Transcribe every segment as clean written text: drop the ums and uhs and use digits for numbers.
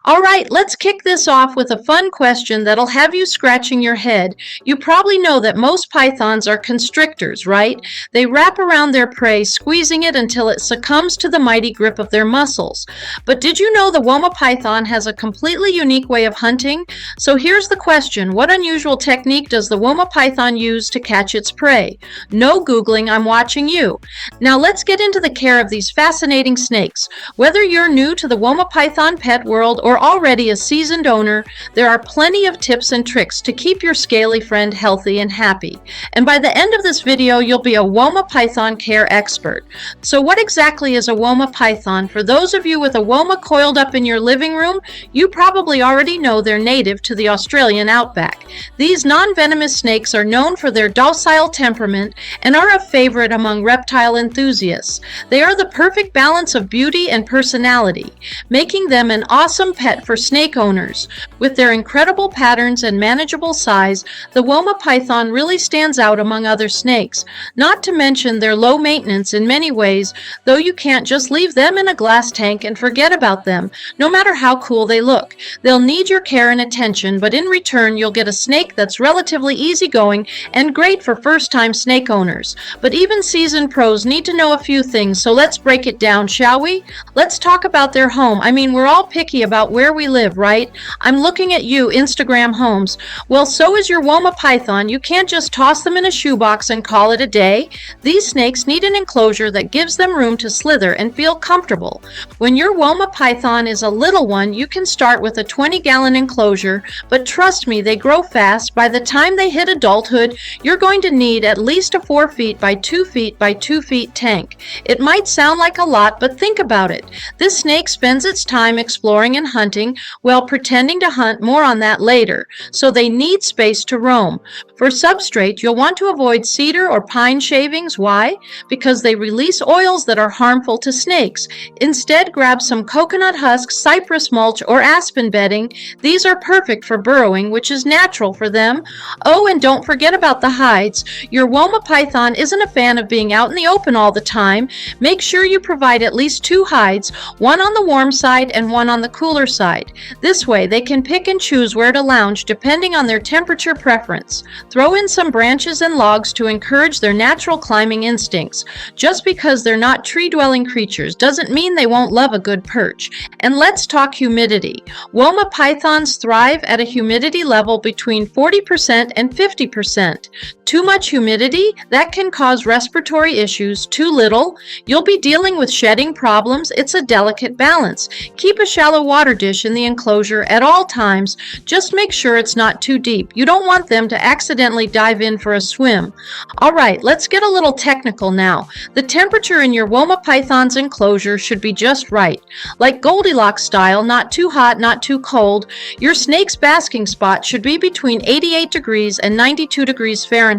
All right, let's kick this off with a fun question that'll have you scratching your head. You probably know that most pythons are constrictors, right? They wrap around their prey, squeezing it until it succumbs to the mighty grip of their muscles. But did you know the Woma Python has a completely unique way of hunting? So here's the question: what unusual technique does the Woma Python use to catch its prey? No Googling, I'm watching you. Now let's get into the care of these fascinating snakes. Whether you're new to the Woma Python pet world or already a seasoned owner, there are plenty of tips and tricks to keep your scaly friend healthy and happy. And by the end of this video, you'll be a Woma Python care expert. So what exactly is a Woma Python? For those of you with a Woma coiled up in your living room, you probably already know they're native to the Australian outback. These non-venomous snakes are known for their docile temperament and are a favorite among reptile enthusiasts. They are the perfect balance of beauty and personality, making them an awesome pet for snake owners. With their incredible patterns and manageable size, the Woma Python really stands out among other snakes, not to mention their low maintenance in many ways, though you can't just leave them in a glass tank and forget about them, no matter how cool they look. They'll need your care and attention, but in return you'll get a snake that's relatively easygoing and great for first-time snake owners. But even seasoned pros need to know a few things, so let's break it down, shall we? Let's talk about their home. I mean, we're all picky about where we live, right? I'm looking at you, Instagram homes. Well, so is your Woma Python. You can't just toss them in a shoebox and call it a day. These snakes need an enclosure that gives them room to slither and feel comfortable. When your Woma Python is a little one, you can start with a 20-gallon enclosure, but trust me, they grow fast. By the time they hit adulthood, you're going to need at least a 4 feet by 2 feet by 2 feet tank. It might sound like a lot, but think about it. This snake spends its time exploring and hunting while pretending to hunt. More on that later. So they need space to roam. For substrate, you'll want to avoid cedar or pine shavings. Why? Because they release oils that are harmful to snakes. Instead, grab some coconut husks, cypress mulch, or aspen bedding. These are perfect for burrowing, which is natural for them. Oh, and don't forget about the hides. Your Woma Python isn't a fan of being out in the open all the time. Make sure you provide at least 2 hides, one on the warm side and one on the cooler side. This way, they can pick and choose where to lounge depending on their temperature preference. Throw in some branches and logs to encourage their natural climbing instincts. Just because they're not tree-dwelling creatures doesn't mean they won't love a good perch. And let's talk humidity. Woma Pythons thrive at a humidity level between 40% and 50%. Too much humidity? That can cause respiratory issues. Too little? You'll be dealing with shedding problems. It's a delicate balance. Keep a shallow water dish in the enclosure at all times. Just make sure it's not too deep. You don't want them to accidentally dive in for a swim. All right, let's get a little technical now. The temperature in your Woma Python's enclosure should be just right. Like Goldilocks style, not too hot, not too cold. Your snake's basking spot should be between 88 degrees and 92 degrees Fahrenheit.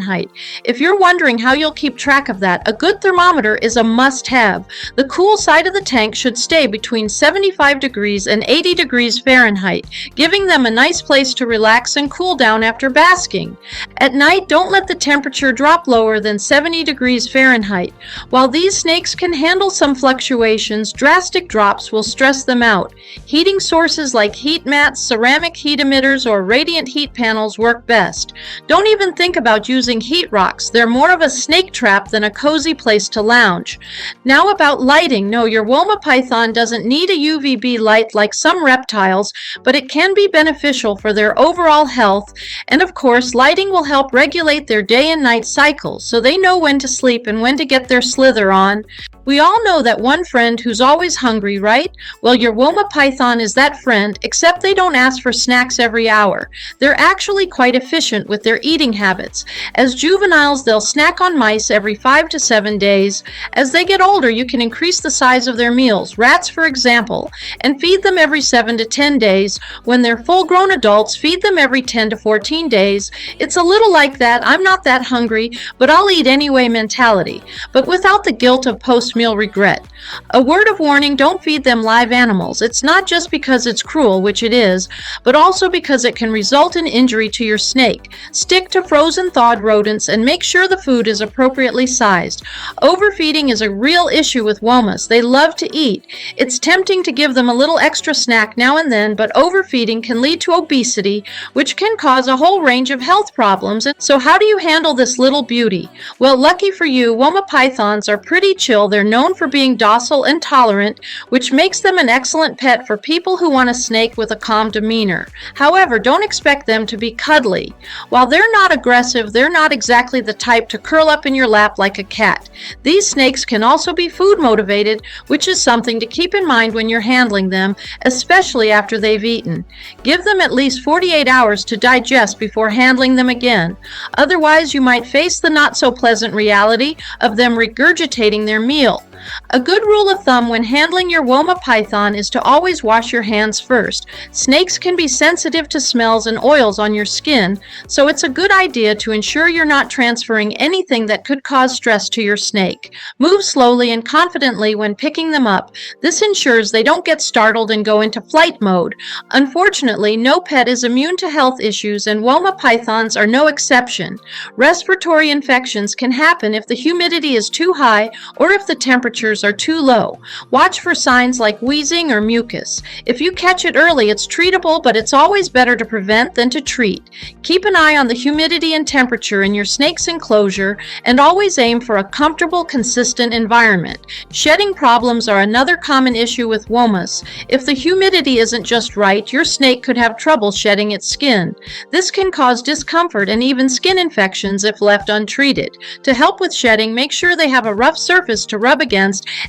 If you're wondering how you'll keep track of that, a good thermometer is a must-have. The cool side of the tank should stay between 75 degrees and 80 degrees Fahrenheit, giving them a nice place to relax and cool down after basking. At night, don't let the temperature drop lower than 70 degrees Fahrenheit. While these snakes can handle some fluctuations, drastic drops will stress them out. Heating sources like heat mats, ceramic heat emitters, or radiant heat panels work best. Don't even think about using heat rocks. They're more of a snake trap than a cozy place to lounge. Now about lighting. No, your Woma Python doesn't need a UVB light like some reptiles, but it can be beneficial for their overall health. And of course, lighting will help regulate their day and night cycles, so they know when to sleep and when to get their slither on. We all know that one friend who's always hungry, right? Well, your Woma Python is that friend, except they don't ask for snacks every hour. They're actually quite efficient with their eating habits. As juveniles, they'll snack on mice every 5 to 7 days. As they get older, you can increase the size of their meals, rats for example, and feed them every 7 to 10 days. When they're full-grown adults, feed them every 10 to 14 days. It's a little like that, I'm not that hungry, but I'll eat anyway mentality, but without the guilt of post post-meal regret. A word of warning, don't feed them live animals. It's not just because it's cruel, which it is, but also because it can result in injury to your snake. Stick to frozen thawed rodents and make sure the food is appropriately sized. Overfeeding is a real issue with womas. They love to eat. It's tempting to give them a little extra snack now and then, but overfeeding can lead to obesity, which can cause a whole range of health problems. So how do you handle this little beauty? Well, lucky for you, Woma Pythons are pretty chill. They're known for being docile and tolerant, which makes them an excellent pet for people who want a snake with a calm demeanor. However, don't expect them to be cuddly. While they're not aggressive, they're not exactly the type to curl up in your lap like a cat. These snakes can also be food motivated, which is something to keep in mind when you're handling them, especially after they've eaten. Give them at least 48 hours to digest before handling them again. Otherwise, you might face the not so pleasant reality of them regurgitating their meal. A good rule of thumb when handling your Woma Python is to always wash your hands first. Snakes can be sensitive to smells and oils on your skin, so it's a good idea to ensure you're not transferring anything that could cause stress to your snake. Move slowly and confidently when picking them up. This ensures they don't get startled and go into flight mode. Unfortunately, no pet is immune to health issues, and Woma Pythons are no exception. Respiratory infections can happen if the humidity is too high or if the temperatures are too low. Watch for signs like wheezing or mucus. If you catch it early, it's treatable, but it's always better to prevent than to treat. Keep an eye on the humidity and temperature in your snake's enclosure, and always aim for a comfortable, consistent environment. Shedding problems are another common issue with womas. If the humidity isn't just right, your snake could have trouble shedding its skin. This can cause discomfort and even skin infections if left untreated. To help with shedding, make sure they have a rough surface to rub against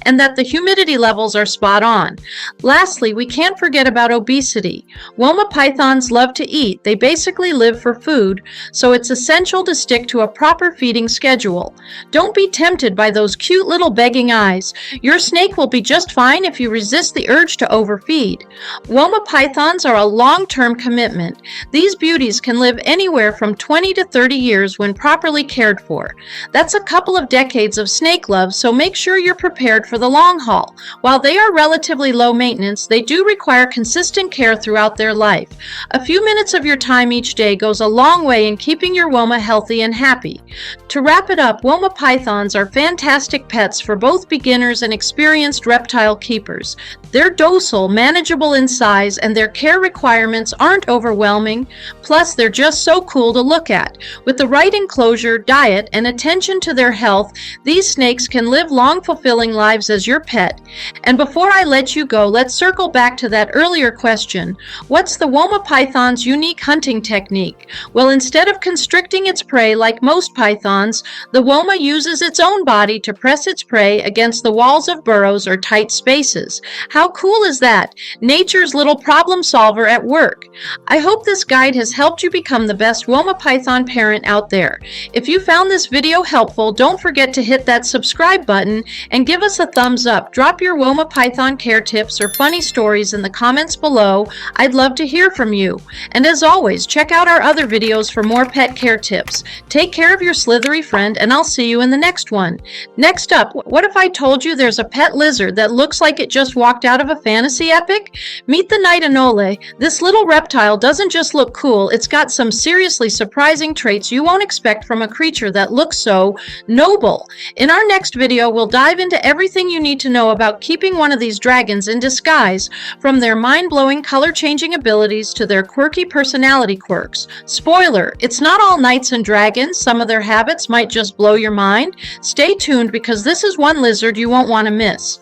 and that the humidity levels are spot on. Lastly, we can't forget about obesity. Woma Pythons love to eat. They basically live for food, so it's essential to stick to a proper feeding schedule. Don't be tempted by those cute little begging eyes. Your snake will be just fine if you resist the urge to overfeed. Woma Pythons are a long-term commitment. These beauties can live anywhere from 20 to 30 years when properly cared for. That's a couple of decades of snake love, so make sure you're prepared for the long haul. While they are relatively low maintenance, they do require consistent care throughout their life. A few minutes of your time each day goes a long way in keeping your Woma healthy and happy. To wrap it up, Woma Pythons are fantastic pets for both beginners and experienced reptile keepers. They're docile, manageable in size, and their care requirements aren't overwhelming. Plus, they're just so cool to look at. With the right enclosure, diet, and attention to their health, these snakes can live long, fulfilling lives as your pet. And before I let you go, let's circle back to that earlier question. What's the Woma Python's unique hunting technique? Well, instead of constricting its prey like most pythons, the Woma uses its own body to press its prey against the walls of burrows or tight spaces. How cool is that? Nature's little problem solver at work. I hope this guide has helped you become the best Woma Python parent out there. If you found this video helpful, don't forget to hit that subscribe button and give us a thumbs up. Drop your Woma Python care tips or funny stories in the comments below. I'd love to hear from you. And as always, check out our other videos for more pet care tips. Take care of your slithery friend, and I'll see you in the next one. Next up, what if I told you there's a pet lizard that looks like it just walked out of a fantasy epic? Meet the Night Anole. This little reptile doesn't just look cool, it's got some seriously surprising traits you won't expect from a creature that looks so noble. In our next video, we'll dive into everything you need to know about keeping one of these dragons in disguise, from their mind-blowing color-changing abilities to their quirky personality quirks. Spoiler, it's not all knights and dragons. Some of their habits might just blow your mind. Stay tuned because this is one lizard you won't want to miss.